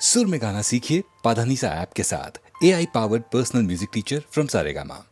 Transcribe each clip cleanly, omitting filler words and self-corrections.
सुर में गाना सीखिए पाधानीसा ऐप के साथ AI powered personal music teacher from Saregama.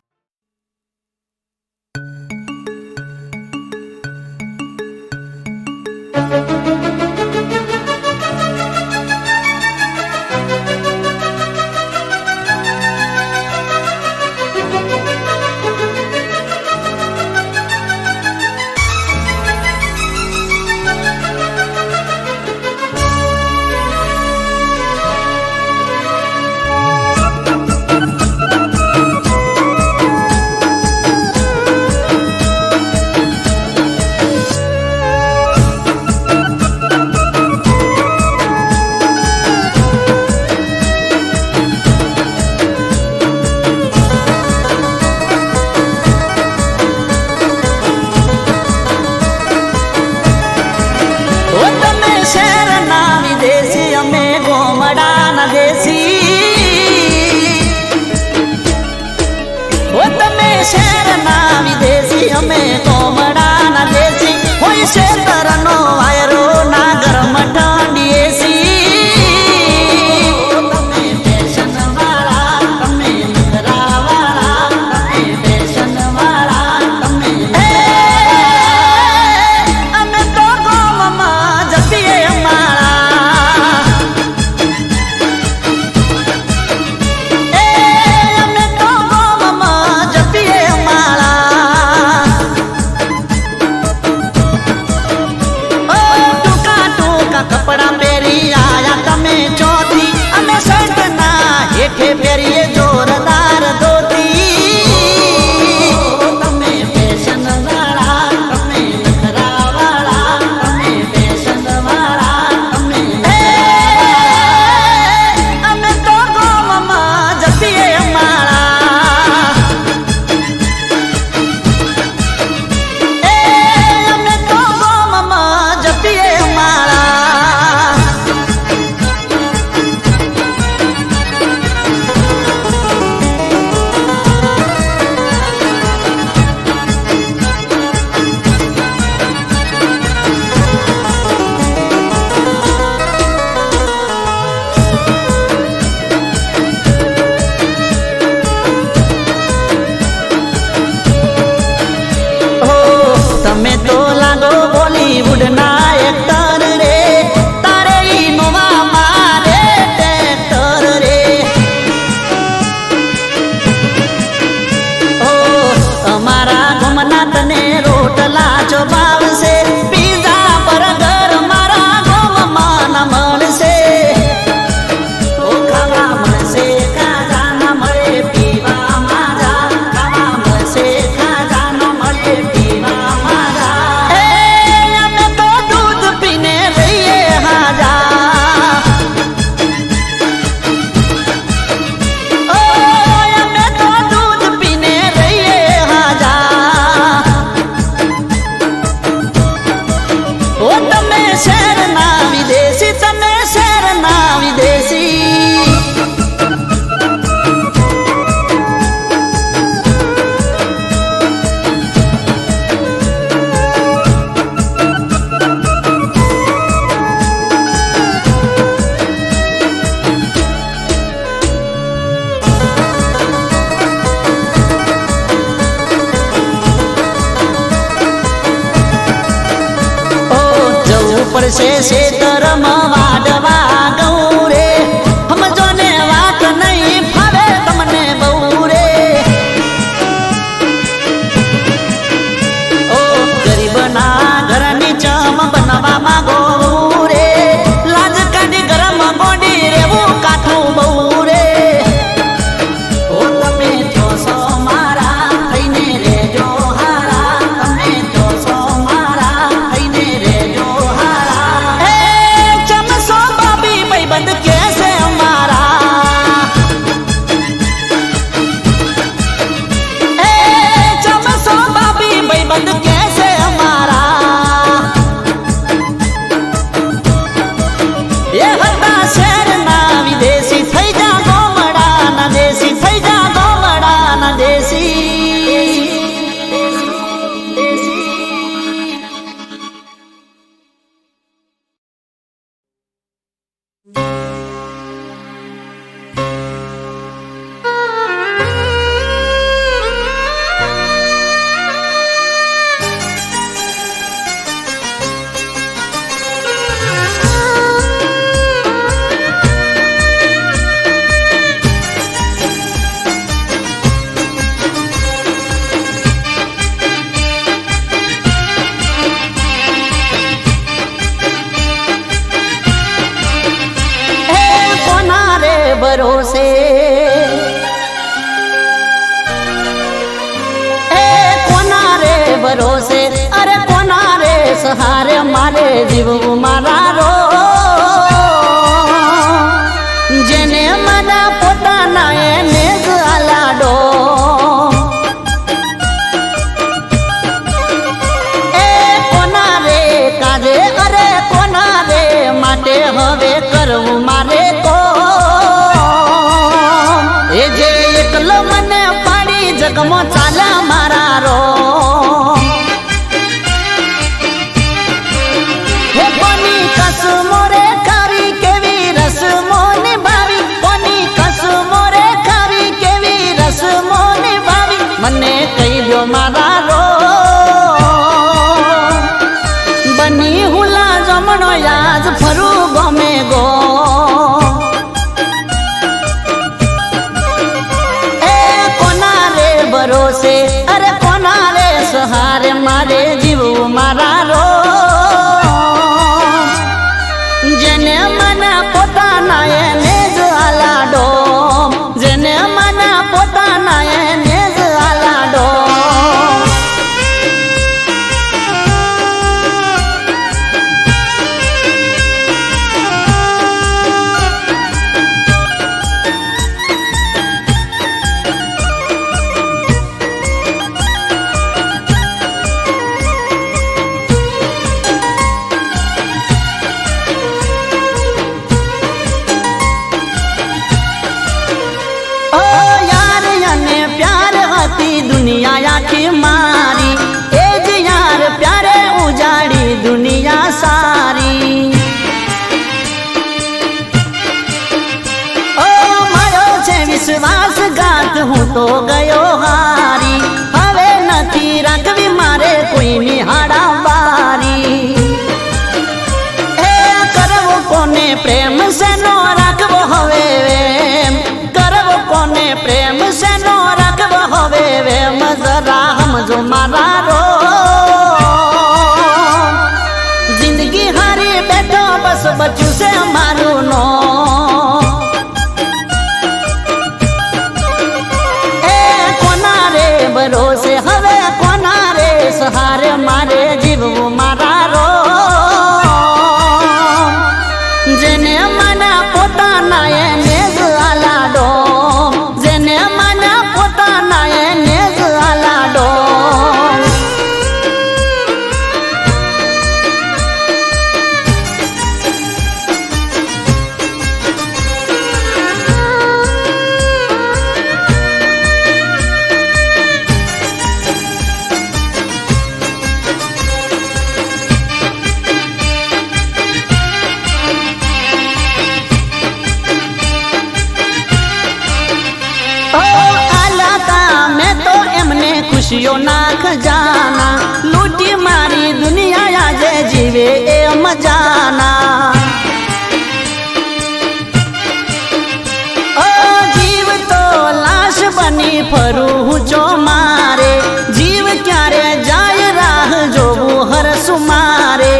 ભરોસે કોના રે ભરોસે અરે કોના રે સહારે મારે જીવવું મારા રો જેને મારા પોતાના એને જ આલાડો કોના રે કાજે અરે કોના રે માટે હવે કરવું મારે તો એ જે એકલો મને પાડી જગમાં ચાલા મારા રો કોની કસમો રે ખાવી કેવી રસમો નિભાવી કોની કસમો રે ખાવી કેવી રસમો નિભાવી મને કહી દો મારા રો બની હુલા જમણો યાદ ફરું ગમે ગો કોના રે ભરોસે અરે કોના રે સહારે મારે જીવવું મારા રો જેને મને પોતાના એને જ આલાડો જેને મને પોતાના એને જ આલાડો दुनिया आखी मारी ए जी यार प्यारे उजाड़ी दुनिया सारी ओ मारो छे विश्वासघात हूँ तो गयो हारी हवे नथी राखवी मारे कोई निहाड़ा बारी करवो कोने प्रेम से नो राखवो हवे करवो कोने प्रेम से नो राखवो हवे जरा हमजो मारा रो जिंदगी हारी बैठो बस बच्चू से मारू नो कोना रे भरोसे हवे कोना रे सहारे मारे जीवू मारा रो जेने मना पोताना एने ज आलाडो जेने मना पोताना एने ज आलाडो खुशियों ना खजाना लूटी मारी दुनिया आजे जीवे ए मजाना ओ जीव तो लाश बनी फरू जो मारे जीव क्यारे जाय राह जो हर सुमारे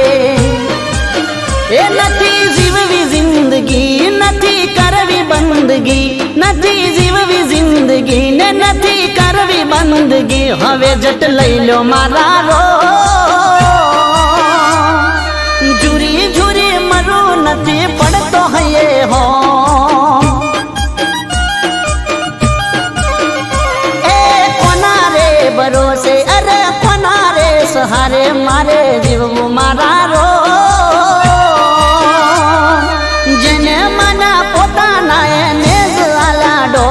ए नथी जीववी जिंदगी नथी करवी बंदगी नथी जीववी जिंदगी ने नथी करवी बंदगी हवे जट लई लो मारा रो झूरी झूरी मरू नथी पड़तो हये हो कोना रे भरोसे अरे कोना रे सहारे मारे जीवू मारा रो जेने मना पोताना एने ज आलाडो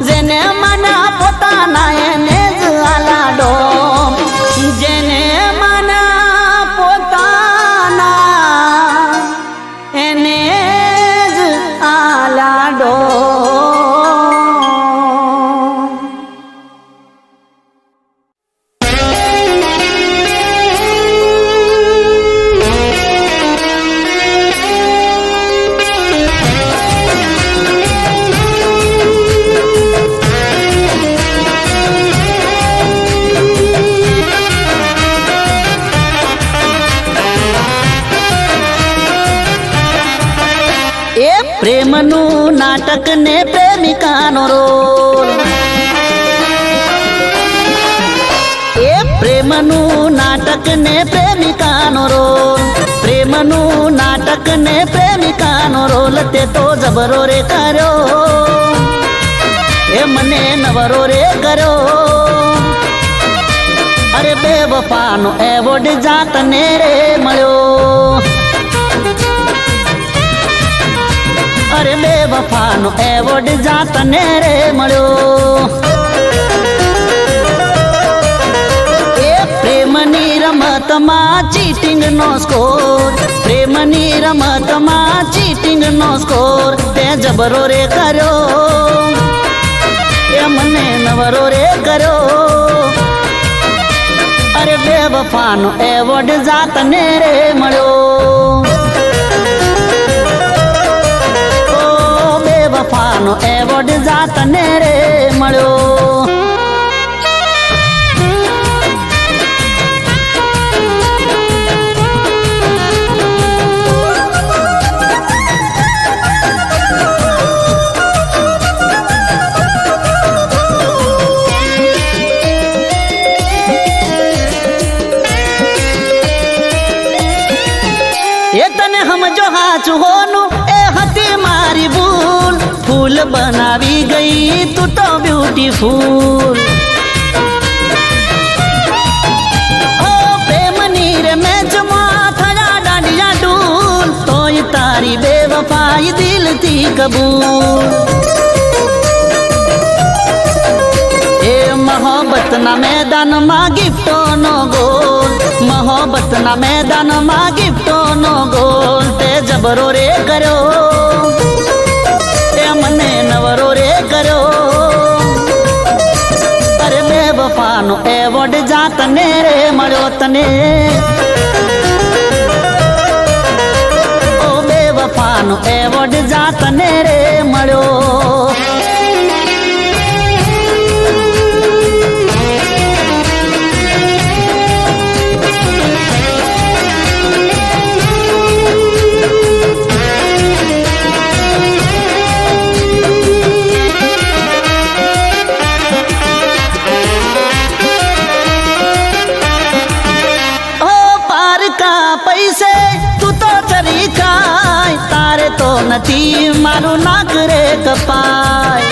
जेने मना पोताना एने ज आलाडो जेने પ્રેમનું નાટક ને પ્રેમિકાનો રોલ, એ પ્રેમનું નાટક ને પ્રેમિકાનો રોલ, પ્રેમનું નાટક ને પ્રેમિકાનો રોલ તે તો જબરો રે કર્યો, એ મને નવરો રે કર્યો. અરે બેવફાનો એવોર્ડ જાતને રે મળ્યો, અરે બેવફાનો એવોર્ડ જાતને રે મળ્યો. એ પ્રેમની રમતમાં ચીટિંગ નો સ્કોર, પ્રેમની રમતમાં ચીટિંગ નો સ્કોર તે જબરો રે કર્યો, એ મને નવરો રે કર્યો. અરે બેવફાનો એવોર્ડ જાતને રે મળ્યો, ઓ બેવફાનો એવોર્ડ જાતને રે મળ્યો. એ તને સમજો હાચું હોનું એ હતી મારી ભૂલ, ફૂલ બનાવી ગઈ તું તો બ્યુટીફુલ. ઓ પ્રેમની રે મેચમાં થયા દાંડિયા ડૂલ, તોય તારી બેવફાઈ દિલથી કબૂલ. એ મોહબ્બતના મેદાનમાં ગિફ્ટોનો ગોલ, મોહબ્બતના મેદાનમાં ગિફ્ટોનો ગોલ તે જબરો રે કર્યો, એ મને નવરો રે કર્યો. અરે બેવફાનો એવોર્ડ જાતને રે મળ્યો તને, ઓ બેવફાનો એવોર્ડ જાતને રે મળ્યો. પૈસે તું તો ચરી ખાય, તારે તો નથી મારું નાક રે કપાય.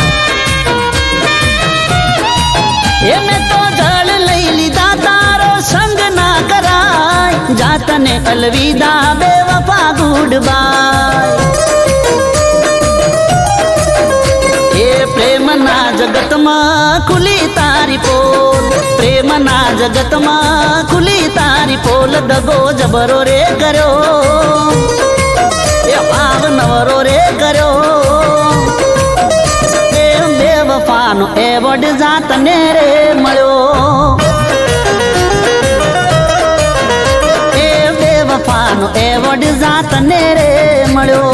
એને તો જળ લઈ લીધા તારો સંગ ના કરાય, જાતને અલવિદા બેવફા ગુડ બાય. એ પ્રેમના જગતમાં ખુલી તારી પોલ, પ્રેમના જગતમાં ખુલી તારી પોલ, દગો જબરો રે કર્યો, એ ભાવ નવરો રે કર્યો. એ બેવફાનો એવોર્ડ જાતને રે મળ્યો, એ બેવફાનો એવોર્ડ જાતને રે મળ્યો.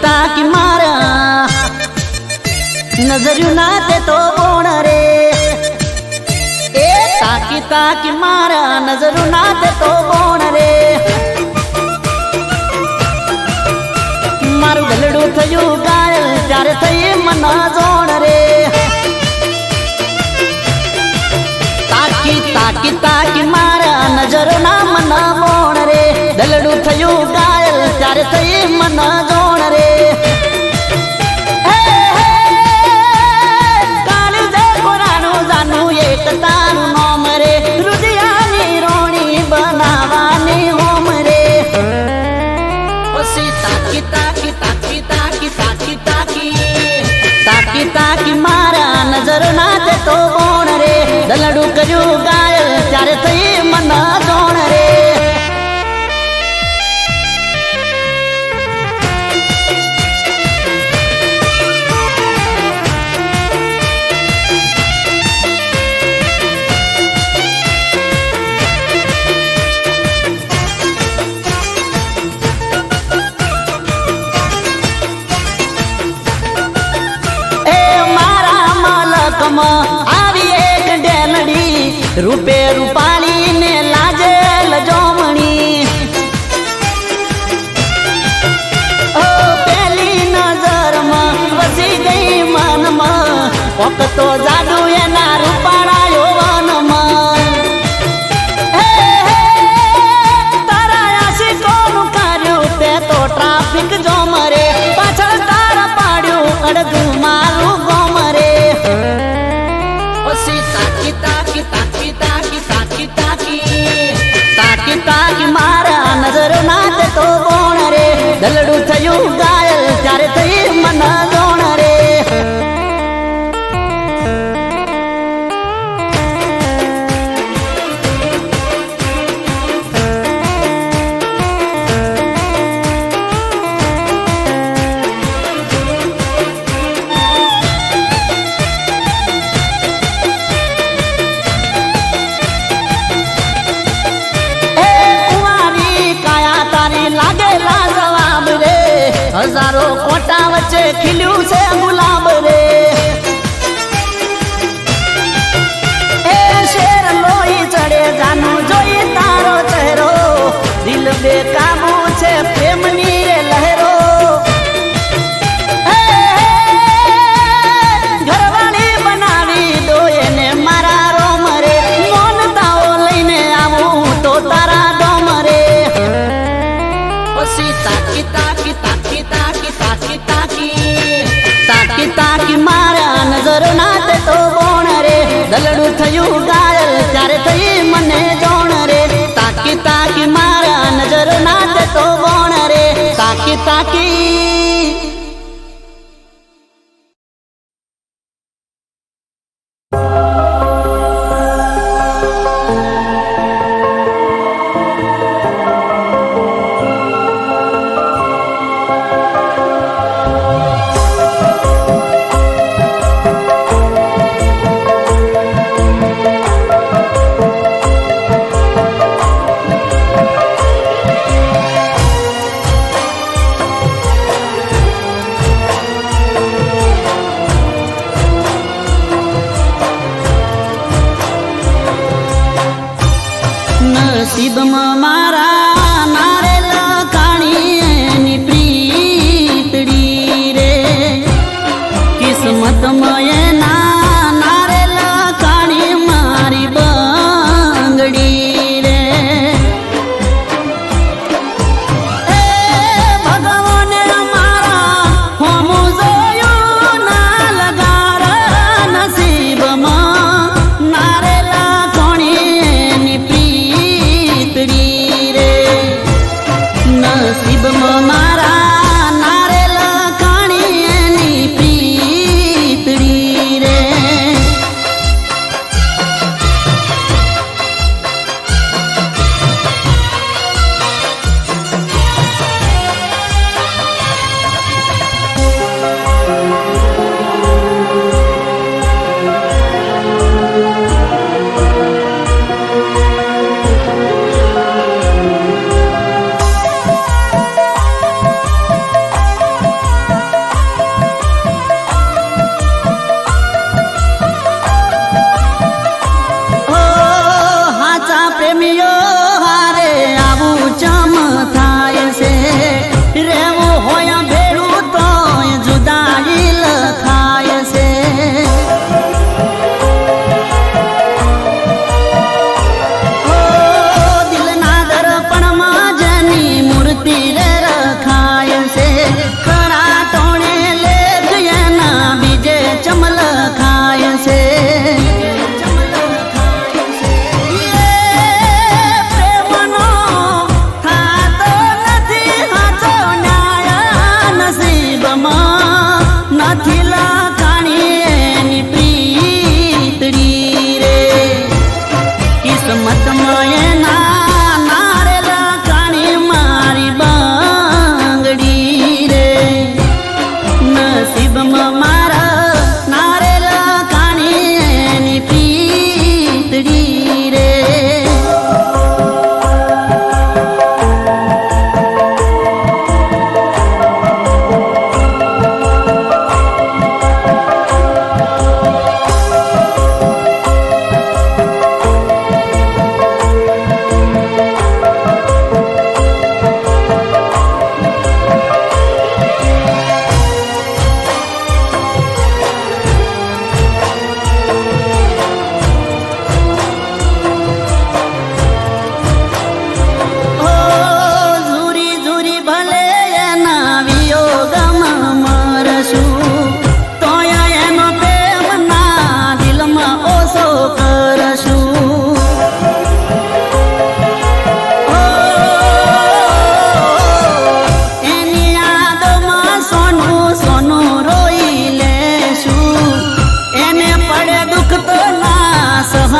તાકી મારા નજર્યું ના તે તો કોણ રે, એ તાકી મારા નજરું ના તે તો કોણ રે. મારું ગલડું થયું ગાયલ ત્યારે થઈ મન જોણ રે. તાકી મારા નજરો ના મન મોણ રે, ગલડું થયું ગાયલ ત્યારે થઈ મન જોણ રે. તારું નામ રે રુદિયાની રોણી બનાવાની હોમ રે. પછી તાકી તાકી મારા નજર ના તે તો કોણ રે દલડું કર્યું ગાયલ ત્યારે થઈ મન જોણ રે આવી એક ડેલડી રૂપે રૂપાળી ને લાજે લજોમણી ઓ પેલી નજરમાં વસી ગઈ મનમાં કોક તો જાદુ એના રૂપાળા યૌવનમાં તારા આશિકોનું કર્યું તે તો ટ્રાફિક જોમ રે પાછળ તારા પાડ્યું અડધું મારું ગોમ રે તાકી મારા નજર ના તે તો કોણ રે દલડું થયું ગાયલ ત્યારે થઈ મન જોણ રે હજારો કોટા વચ્ચે ખીલ્યું છે ગુલાબ રે એ શેર લોહી ચડે જાનું જોઈ તારો ચહેરો દિલ બેકાબુ છે પ્રેમની રે લહેરો ઘરવાળી બનાવી દો એને મારા રોમ રે મોનતાઓ લઈને આવું તો તારા ડોમ રે પછી તાકી તાકી મારા નજર ના તે તો કોણ રે દલડું થયું ગાયલ ત્યારે થઈ મને જોણ રે તાકી મારા નજર ના તે તો કોણ રે તાકી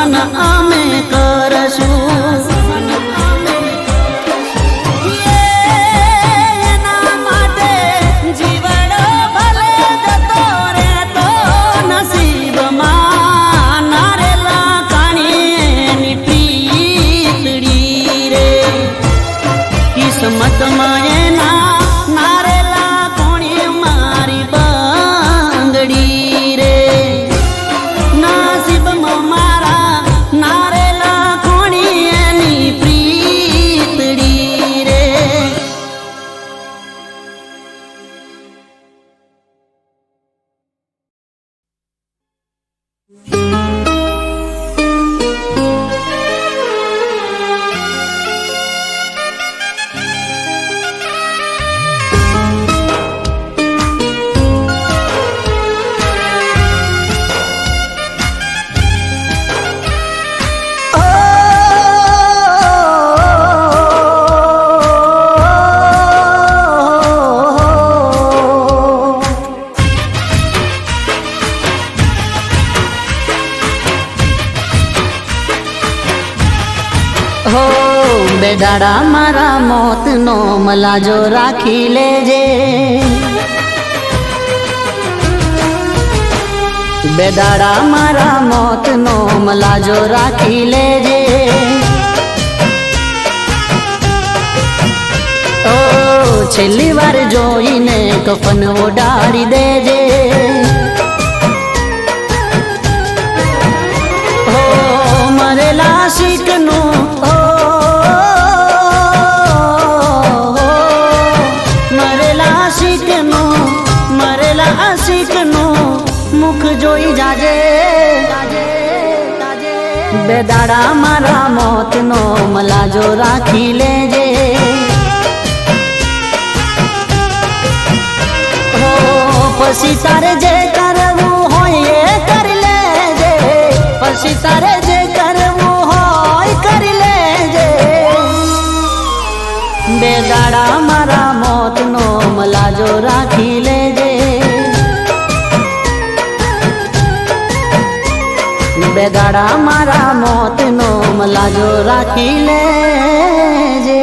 સહન અમે કરશું. એના માટે જીવડો ભલે જતો રહેતો નસીબમાં નારેલા કાણીની પ્રીતડી રે. કિસ્મતમાં એના નારેલા કોણી મારી બંગડી રે. નસીબમાં મારા નારેલા કોણી એની પ્રીતડી રે. હો બેદાડા મારા મોતનો મલાજો રાખી લેજે. બેદાડા મારા મોતનો મલાજો રાખી લેજે. ઓ છેલ્લી વાર જોઈને કફન ઓડાડી દેજે. ઓ મરેલા શીખનું મુખ જોઈ જાજે. બેદાડા મારા મોતનો મલાજો રાખી લેજે. હો પછી તારે જે કરવું હોય એ કરી લેજે. પછી તારે જે કરવું હોય કરી લેજે. બેદાડા મારા મોતનો મલાજો રાખી લેજે. બેદાડા મારા મોતનો મલાજો રાખી લેજે.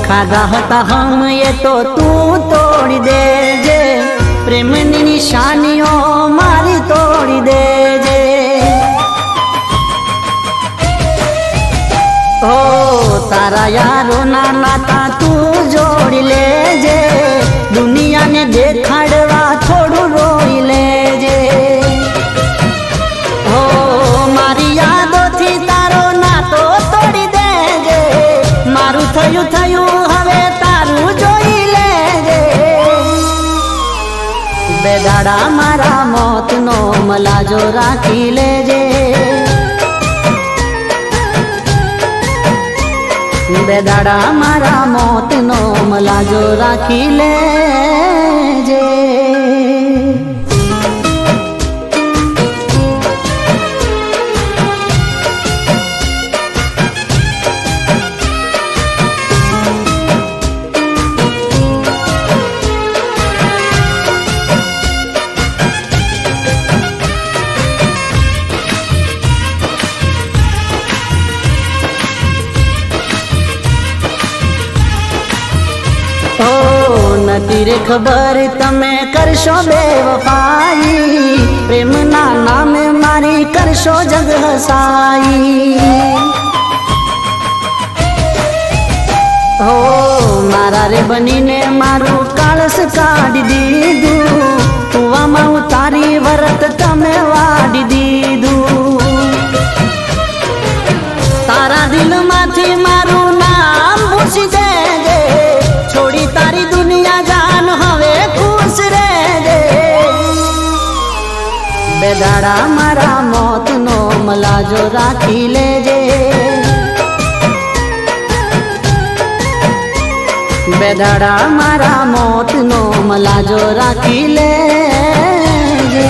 ખાધા હતા હમ એ તો તું તોડી દેજે. પ્રેમની નિશાનીઓ મારી તોડી દેજે. ઓ તારા યારોના નાતા તું જોડી લેજે. દુનિયાને દેખાડવા થોડું રોઈ લેજે. ઓ મારી યાદોથી તારો નાતો તોડી દેજે. મારું થયું થયું હવે તારું જોઈ લેજે. બેદાડા મારા મોતનો મલાજો રાખી લેજે. બેદાડા મારા મોતનો મલાજો રાખી લેજે. નથી રે ખબર તમે કરશો બેવફાઈ. પ્રેમના નામે મારી કરશો જગ હસાઈ. હો મારા રે બનીને મારું કાળસ કાઢી દીધું. કુવામાં ઉતારી વરત તમે વાડી દીધું. તારા દિલમાંથી મારું નામ ભૂસી દેજે. છોડી તારી દુનિયા જાન હવે ખુશ રહેજે. બેદાડા મારા મોતનો મલાજો રાખી લેજે. બેદાડા મારા મોતનો મલાજો રાખી લેજે.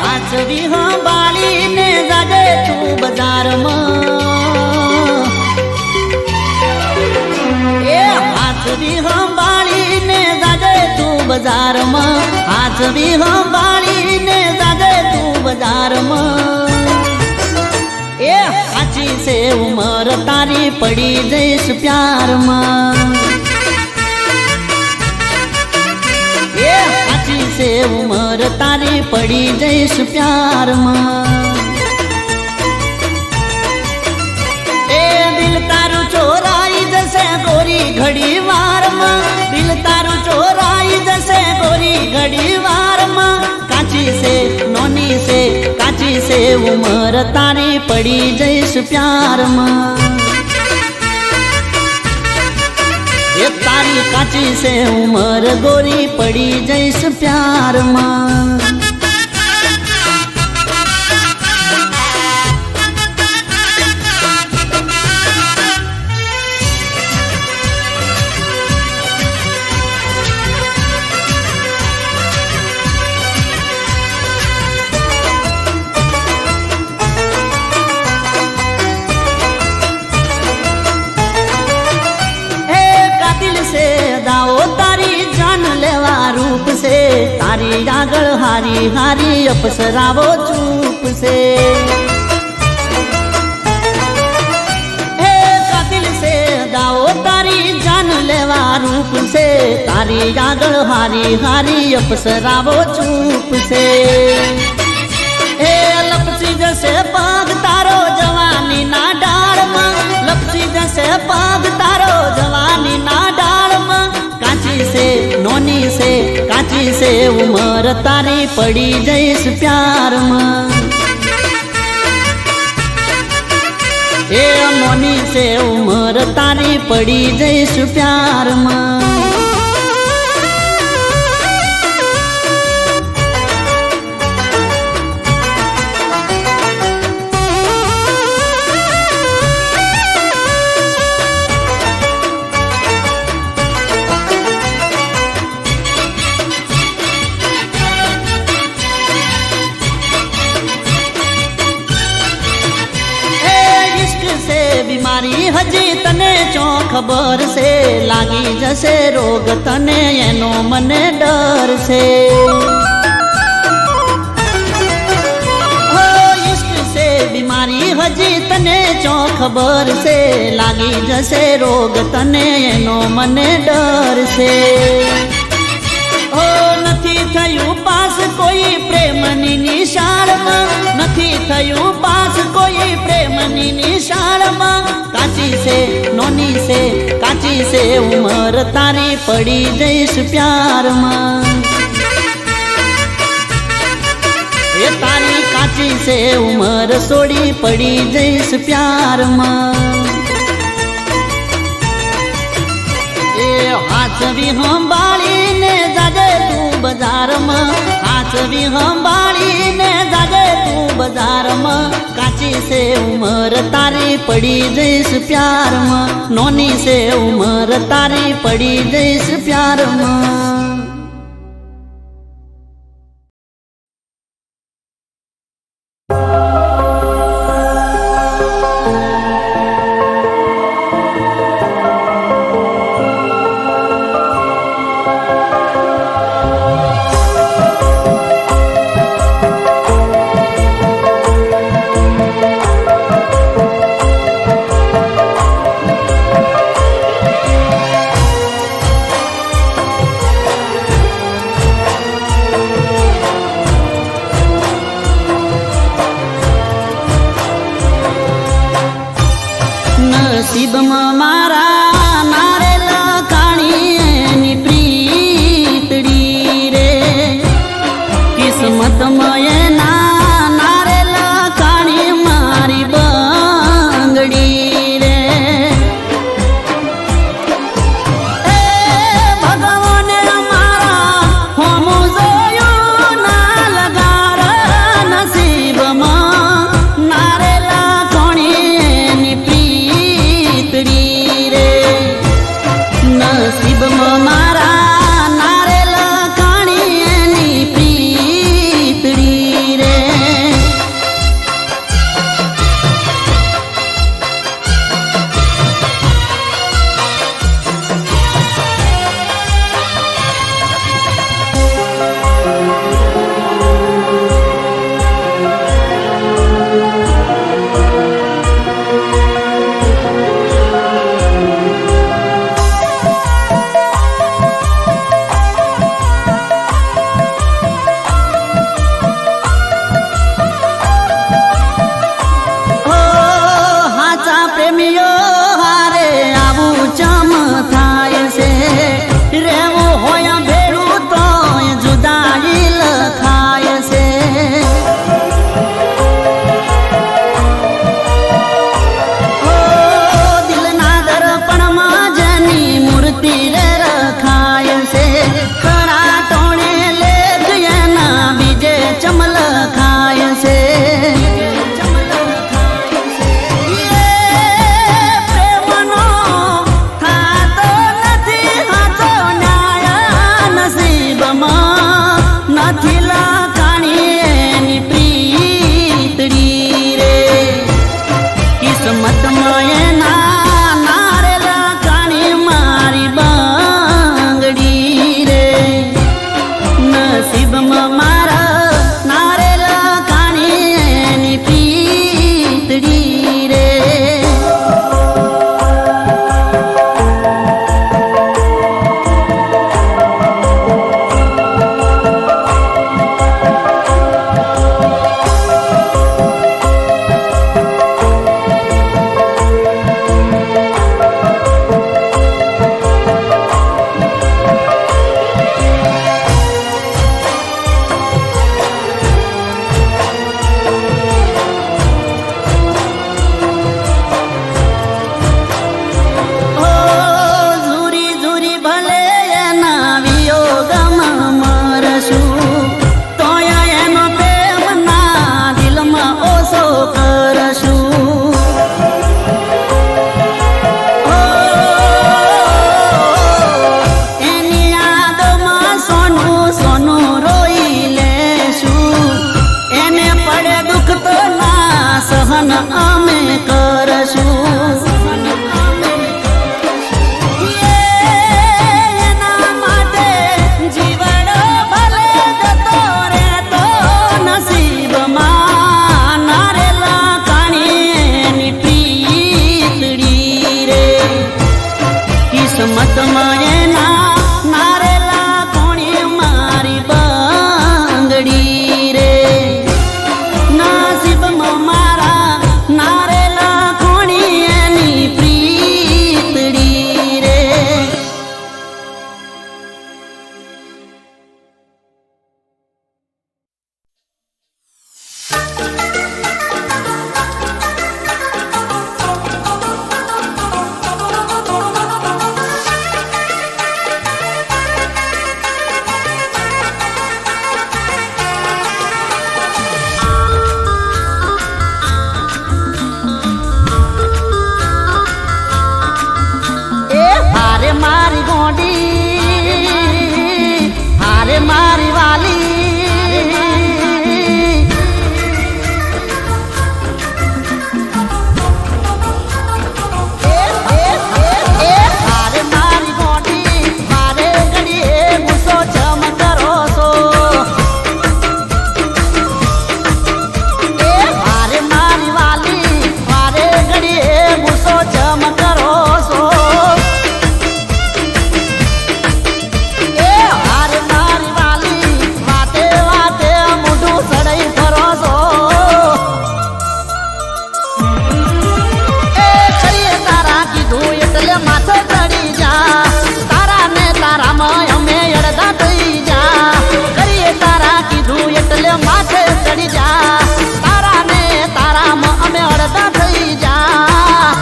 હાથવી સંભાળીને જાજે તું બજારમાં. એ હાથવી સંભાળીને જાજે તું બજારમાં. હાથવી સંભાળીને જાજે તું બજારમાં. એ સાચી છે ઉમર તારી પડી જઈશ પ્યારમાં. से उमर तारी पड़ी जैस प्यार में. ए दिल तारू चोराई जैसे गोरी घड़ी वार में. दिल तारू चोराई जैसे गोरी घड़ी वार में. काची से नोनी से काची से उमर तारी पड़ी जैस प्यार में. ये तारी काची से उमर गोरी पड़ी जैस प्यार में. तारी आगळ हारी हारी अपसरावो चूप से. हे कातिल से दाओ तारी जान लेवा रूप से. तारी आगळ हारी हारी अपसरावो चूप से. हे लपसी जैसे पाग तारो जवानी ना डाळ में. लपसी जैसे पाग तारो जवानी ना डाळ में. काची से नोनी से काची से उमर तारी पड़ी जैस प्यार में. ए नोनी से उमर तारी पड़ी जैस प्यार में. बीमारी हजी तने चो खबर से. लागी जैसे रोग तने एनो मने डर से. हो इश्क से बीमारी हजी तने चो खबर से. लागी जैसे रोग तने एनो मने डर से. हो नथी थयू पास कोई प्रेमनी निशाळ में. नथी थयू पास कोई प्रेमनी निशाळ में. काची से नोनी से काची से उमर तारी पड़ी जैस प्यार में. ये तारी काची से उमर सोड़ी पड़ी जैस प्यार में. ए हाथवी संभाळीने जाजे तू बाजार में. हाथवी संभाळीने जाजे तू बाजार में. काची से उमर तारी पड़ी जैस प्यार में. नोनी से उमर तारी पड़ी जैस प्यार में. નસીબમાં મારા નારેલા અમે કરશું. એના માટે જીવડો ભલે જતો રહેતો નસીબમાં નારેલા કાણીની પ્રીતડી રે કિસ્મતમાં એના નારેલા કોણી મારી બંગડી રે નસીબમાં મારા નારેલા કોણી એની પ્રીતડી રે. હારે મારી ગોડી હારે મારી વાલી હારે મારી ગોડી મારે ઘડીએ ગુસ્સો જમ કરો છો. હારે મારી વાલી મારે ઘડીએ ગુસ્સો જમ કરો છો. માથે ચડી જા તારા ને તારામાં અમે અડધા થઈ જા કરીએ તારા કીધું એટલે માથે ચડી જા તારા ને તારામાં અમે અડધા થઈ જા.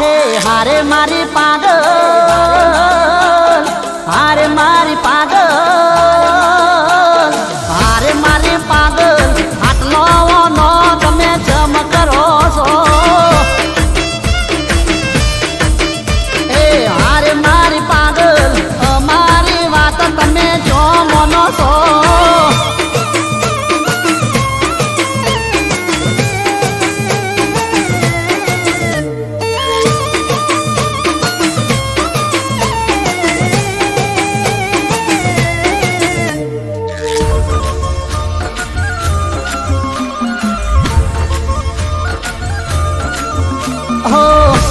હે હારે મારી પાગલ હારે મારી પાગલ હારે મારી પાગલ આટલો નો તમે જમ કરો છો. હારે મારી પાગલ અમારી વાત તમે જો મનો છો.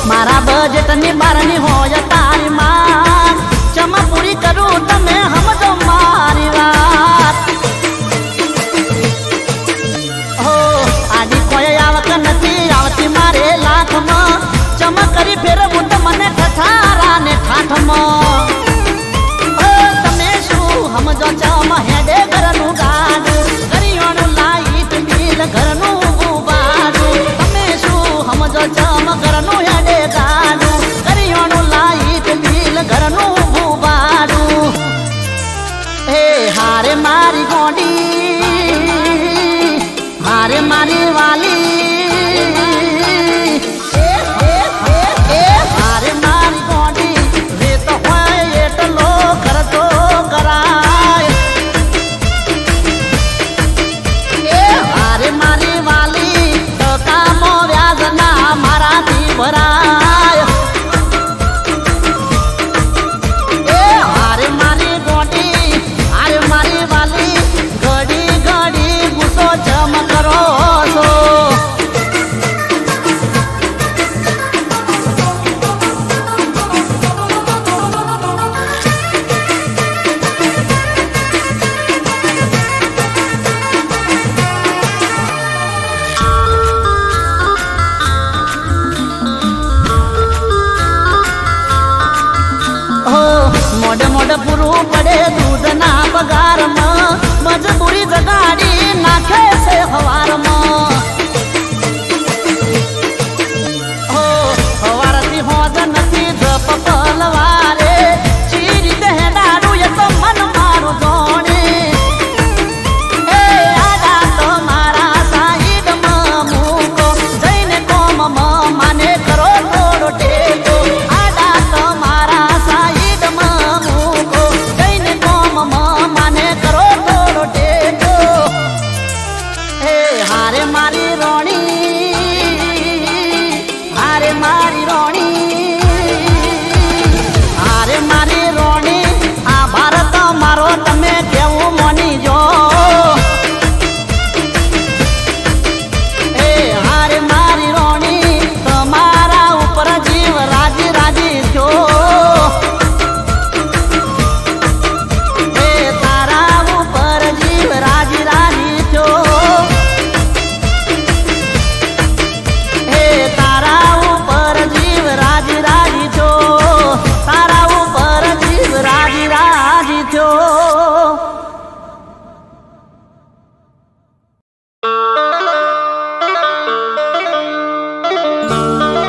મારા બજેટની બારની હોય તારી માં ચમા પૂરી કરું તમે સમજો મારી વાત. હો આડી કોઈ આવક નથી આવતી મારે લાખમાં ચમા કરી ફેરવું તો મને ઠઠારા ને ઠાઠમાં. તમે શું સમજો ચમા હેડે ઘરનું ગાડું કરિયાણું લાઈટ બિલ ઘરનું ઉબાડું. તમે શું સમજો ચમા ઘરનું હેડે ગાડું કરિયાણું લાઈટ બિલ ઘરનું ઉબાડું.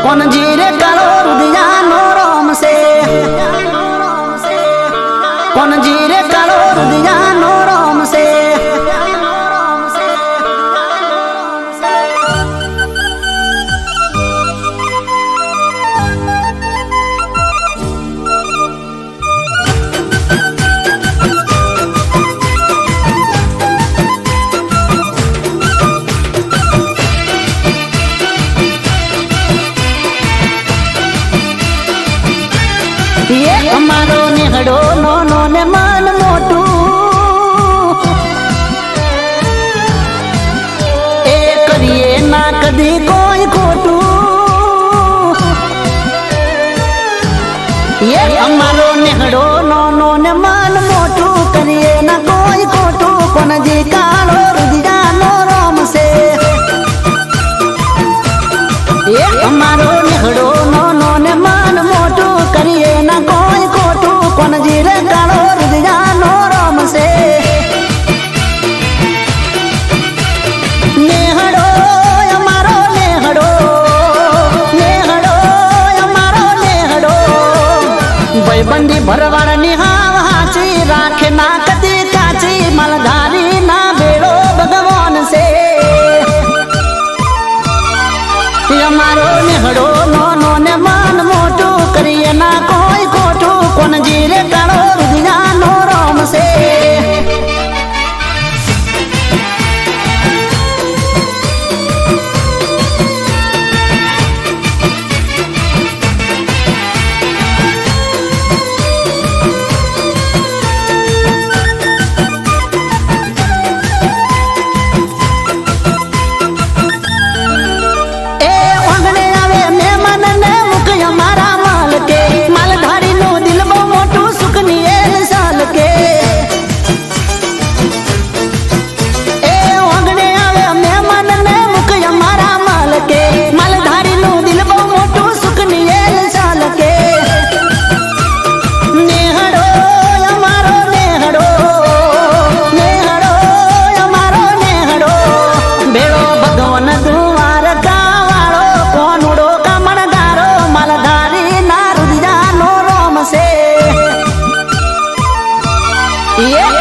કોણ જીરે કાળો રુદિયાનો રોમ છે કોણ જીરે કાળો રુદિયાનો રોમ છે અમારો નેહડો નોનો ને મન મોટું એ કરીએ ના કદી કોઈ ખોટું એ અમારો નેહડો નોનો ને મન મોટું કરીએ ના કોઈ ખોટું કોણ જી કાળો રુદિયાનો રોમ છે એ અમારો નેહડો નોનો ને મન મોટું કરીએ ના કોઈ ખોટું કોણ જીરે કાળો રુદિયાનો રોમ છે નેહડો અમારો નેહડો નેહડો અમારો નેહડો ભાઈબંધી ભરવાડની હાવ હાચી રાખે ના કદી કાચી મલધારી ના બેડો ભગવાન છે અમારો નેહડો નોનો ને મન મોટું કરીએ ના કોઈ ખોટું કોણ જીરે કાળો રુદિયાનો રોમ છે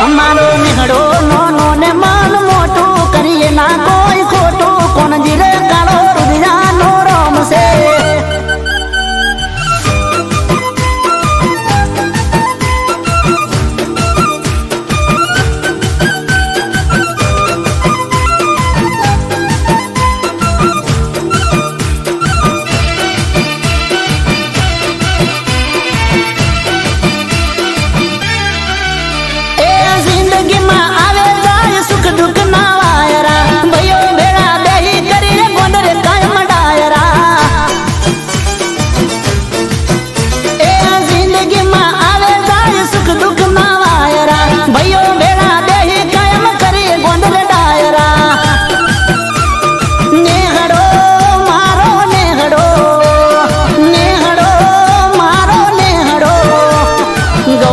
અમારો નેહડો નોનો ને મન મોટું કરીએ ના કોઈ ખોટું કોણ જીરે કાળો રુદિયાનો રોમ છે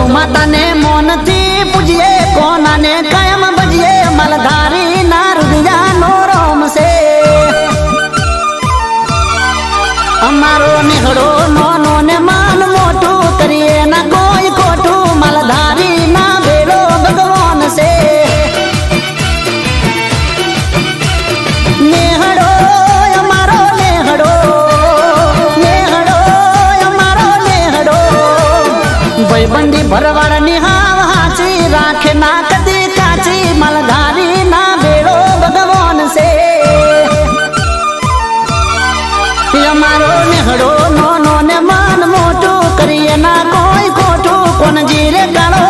માતાને મોનથી પૂજીએ કોનાને કાયમ ભજીએ મલધારી ના રુદિયાનો રોમ છે અમારો નેહડો નોનો ને મન મોટું કરીએ ના કોઈ ખોટું મલધારી ના બેડો ભગવાન છે નેહડો અમારો નેહડો નેહડો અમારો નેહડો ભાઈબંધી ભરવાડની હાવ હાચી રાખે ના કદી કાચી મલધારી ના બેડો ભગવાન છે અમારો નેહડો નોનો ને મન મોટું કરીએ ના કોઈ ખોટું કોણ જીરે કાળો